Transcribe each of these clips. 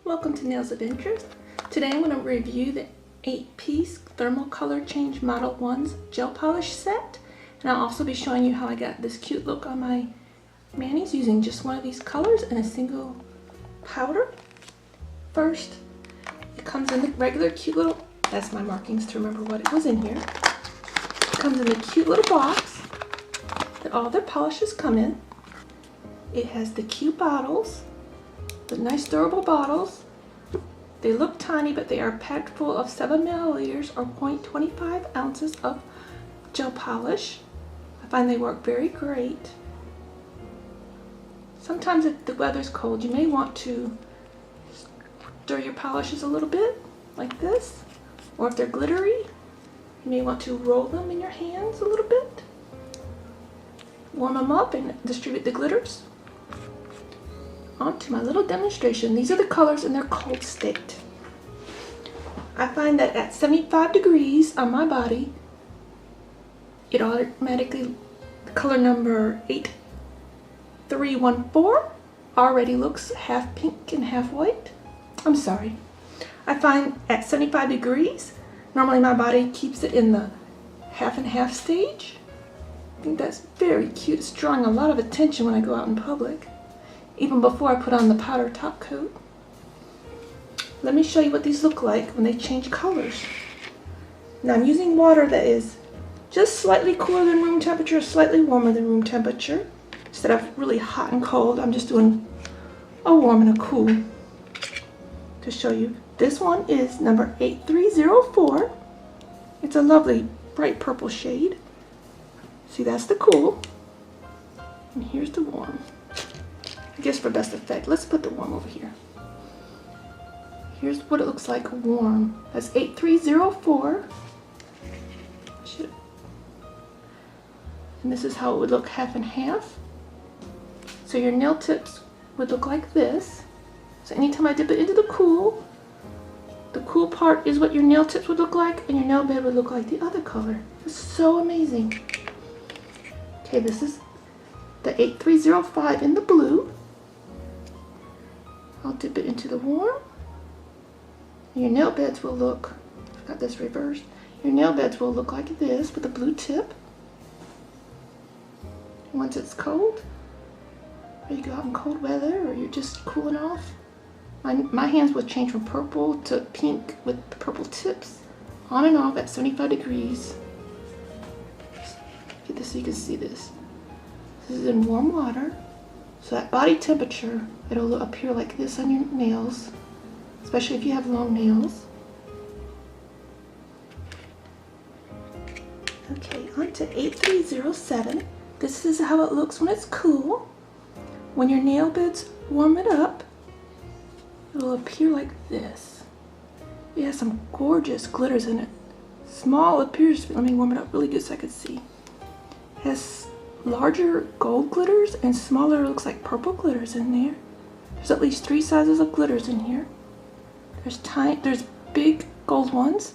Welcome to Nails of Interest. Today I'm going to review the 8-piece Thermal Color Change Modelones gel polish set, and I'll also be showing you how I got this cute look on my manis using just one of these colors and a single powder. First, it comes in the regular cute little, that's my markings to remember what it was in here. It comes in the cute little box that all their polishes come in. It has the cute bottles, the nice durable bottles. They look tiny, but they are packed full of 7 milliliters or 0.25 ounces of gel polish. I find they work very great. Sometimes if the weather's cold, you may want to stir your polishes a little bit, like this. Or if they're glittery, you may want to roll them in your hands a little bit. Warm them up and distribute the glitters. On to my little demonstration. These are the colors in their cold state. I find that at 75 degrees on my body, it automatically, color number 8314 already looks half pink and half white. I'm sorry. I find at 75 degrees, normally my body keeps it in the half and half stage. I think that's very cute. It's drawing a lot of attention when I go out in public, even before I put on the powder top coat. Let me show you what these look like when they change colors. Now I'm using water that is just slightly cooler than room temperature, slightly warmer than room temperature. Instead of really hot and cold, I'm just doing a warm and a cool to show you. This one is number 8304. It's a lovely bright purple shade. See, that's the cool. And here's the warm. I guess for best effect, let's put the warm over here. Here's what it looks like warm. That's 8304. And this is how it would look half and half. So your nail tips would look like this. So anytime I dip it into the cool part is what your nail tips would look like, and your nail bed would look like the other color. It's so amazing. Okay, this is the 8305 in the blue. I'll dip it into the warm. Your nail beds will look, I've got this reversed. Your nail beds will look like this with a blue tip. Once it's cold, or you go out in cold weather, or you're just cooling off, my hands will change from purple to pink with the purple tips, on and off at 75 degrees. Get this so you can see this. This is in warm water. So at body temperature, it'll appear like this on your nails, especially if you have long nails. Okay, on to 8307. This is how it looks when it's cool. When your nail beds warm it up, it'll appear like this. It has some gorgeous glitters in it. Small appears to be, let me warm it up really good so I can see. It has larger gold glitters and smaller, looks like purple glitters in there. There's at least 3 sizes of glitters in here. There's big gold ones,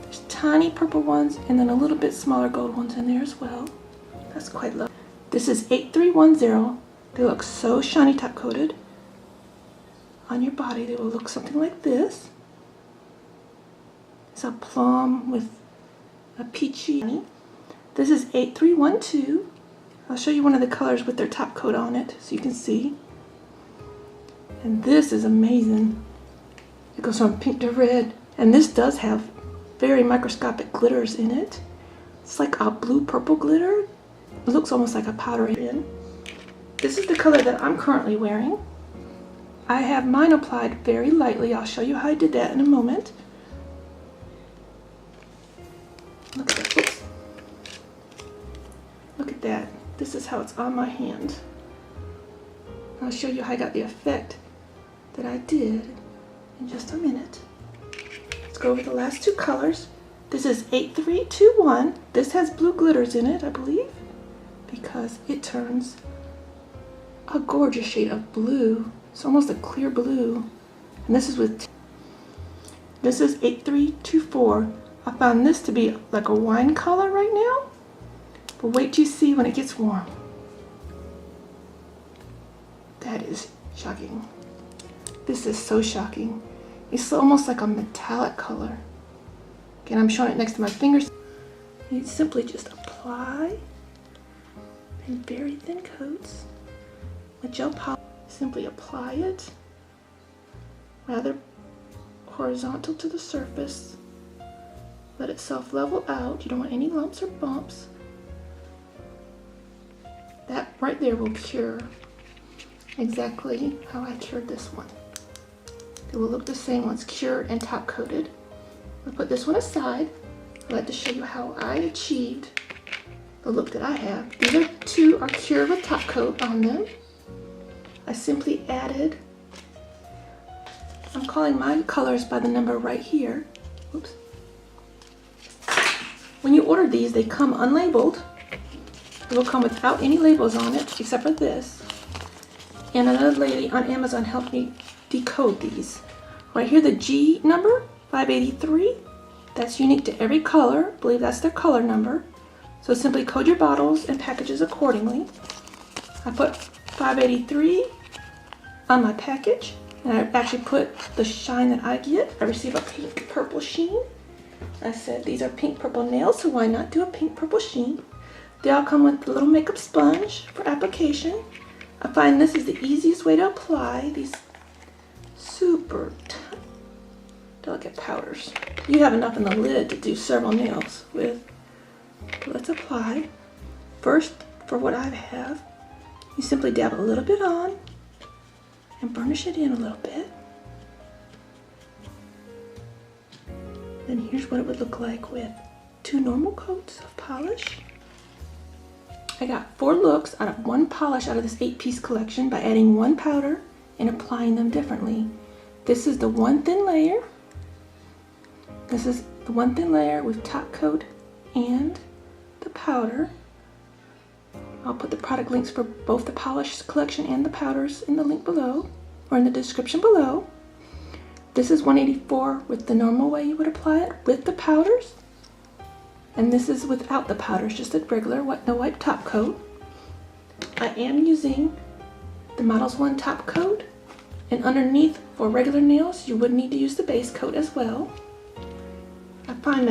there's tiny purple ones, and then a little bit smaller gold ones in there as well. That's quite lovely. This is 8310. They look so shiny top coated. On your body they will look something like this. It's a plum with a peachy. This is 8312. I'll show you one of the colors with their top coat on it so you can see. And this is amazing. It goes from pink to red. And this does have very microscopic glitters in it. It's like a blue purple glitter. It looks almost like a powder in. This is the color that I'm currently wearing. I have mine applied very lightly. I'll show you how I did that in a moment. Look at that. Oops. Look at that. This is how it's on my hand. I'll show you how I got the effect that I did in just a minute. Let's go over the last 2 colors. This is 8321. This has blue glitters in it, I believe, because it turns a gorgeous shade of blue. It's almost a clear blue. And this is 8324. I found this to be like a wine color right now. But wait till you see when it gets warm. That is shocking. This is so shocking. It's almost like a metallic color. Again, I'm showing it next to my fingers. You simply just apply in very thin coats with gel polish. Simply apply it rather horizontal to the surface. Let it self-level out. You don't want any lumps or bumps. That right there will cure exactly how I cured this one. It will look the same once cured and top coated. I'll put this one aside. I'd like to show you how I achieved the look that I have. These two are cured with top coat on them. I simply added, I'm calling my colors by the number right here. Oops. When you order these, they come unlabeled. They will come without any labels on it, except for this. And another lady on Amazon helped me decode these. Right here, the G number, 583. That's unique to every color. I believe that's their color number. So simply code your bottles and packages accordingly. I put 583 on my package, and I actually put the shine that I get. I receive a pink purple sheen. I said these are pink purple nails, so why not do a pink purple sheen? They all come with a little makeup sponge for application. I find this is the easiest way to apply these super delicate powders. You have enough in the lid to do several nails with. Let's apply. First, for what I have, you simply dab a little bit on and burnish it in a little bit. Then here's what it would look like with 2 normal coats of polish. I got 4 looks out of 1 polish out of this 8-piece collection by adding 1 powder and applying them differently. This is the 1 thin layer. This is the 1 thin layer with top coat and the powder. I'll put the product links for both the polish collection and the powders in the link below, or in the description below. This is 184 with the normal way you would apply it with the powders. And this is without the powders, just a regular no wipe top coat. I am using the Modelones top coat, and underneath for regular nails you would need to use the base coat as well. I find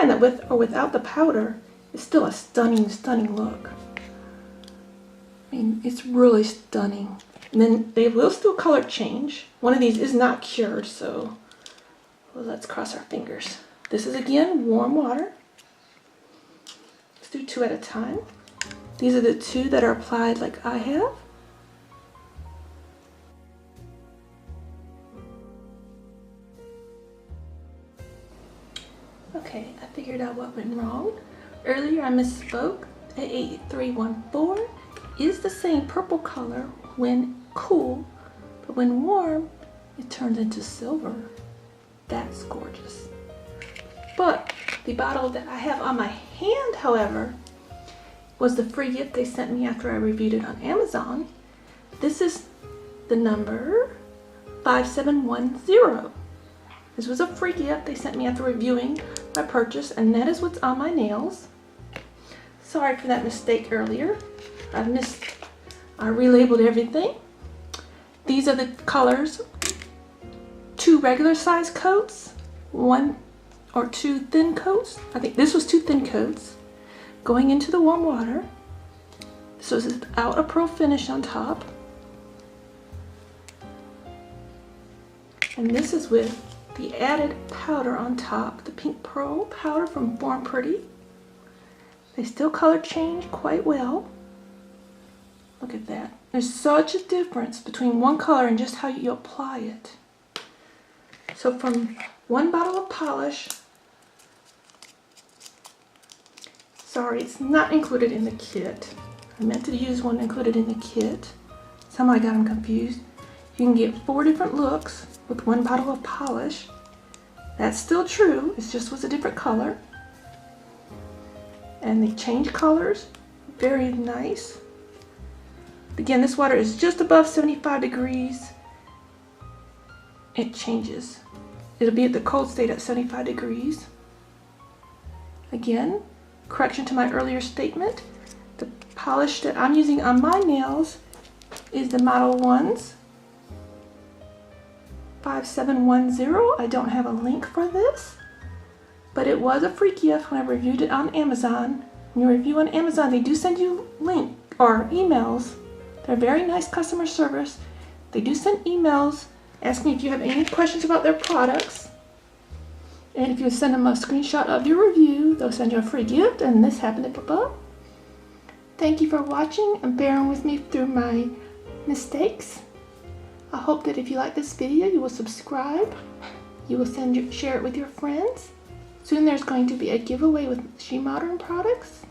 that with or without the powder, it's still a stunning look. I mean, it's really stunning. And then they will still color change. One of these is not cured, so let's cross our fingers. This is again warm water. Let's do 2 at a time. These are the 2 that are applied like I have. Okay, I figured out what went wrong. Earlier I misspoke. A8314 is the same purple color when cool, but when warm, it turns into silver. That's gorgeous. But the bottle that I have on my hand, however, was the free gift they sent me after I reviewed it on Amazon. This is the number 5710. This was a free gift they sent me after reviewing my purchase, and that is what's on my nails. Sorry for that mistake earlier. I relabeled everything. These are the colors. 2 regular size coats, 1 or 2 thin coats. I think this was 2 thin coats going into the warm water. This was without a pro finish on top. And this is with the added powder on top, the pink pearl powder from Born Pretty. They still color change quite well. Look at that. There's such a difference between one color and just how you apply it. So from 1 bottle of polish, sorry, it's not included in the kit. I meant to use one included in the kit. Somehow I got them confused. You can get 4 different looks with 1 bottle of polish. That's still true, it just was a different color. And they change colors, very nice. Again, this water is just above 75 degrees. It changes. It'll be at the cold state at 75 degrees. Again, correction to my earlier statement, the polish that I'm using on my nails is the Modelones 5710. I don't have a link for this, but it was a free gift when I reviewed it on Amazon. When you review on Amazon, they do send you link or emails. They're very nice customer service. They do send emails asking if you have any questions about their products. And if you send them a screenshot of your review, they'll send you a free gift, and this happened to pop up. Thank you for watching and bearing with me through my mistakes. I hope that if you like this video, you will subscribe. You will share it with your friends. Soon there's going to be a giveaway with SheModern products.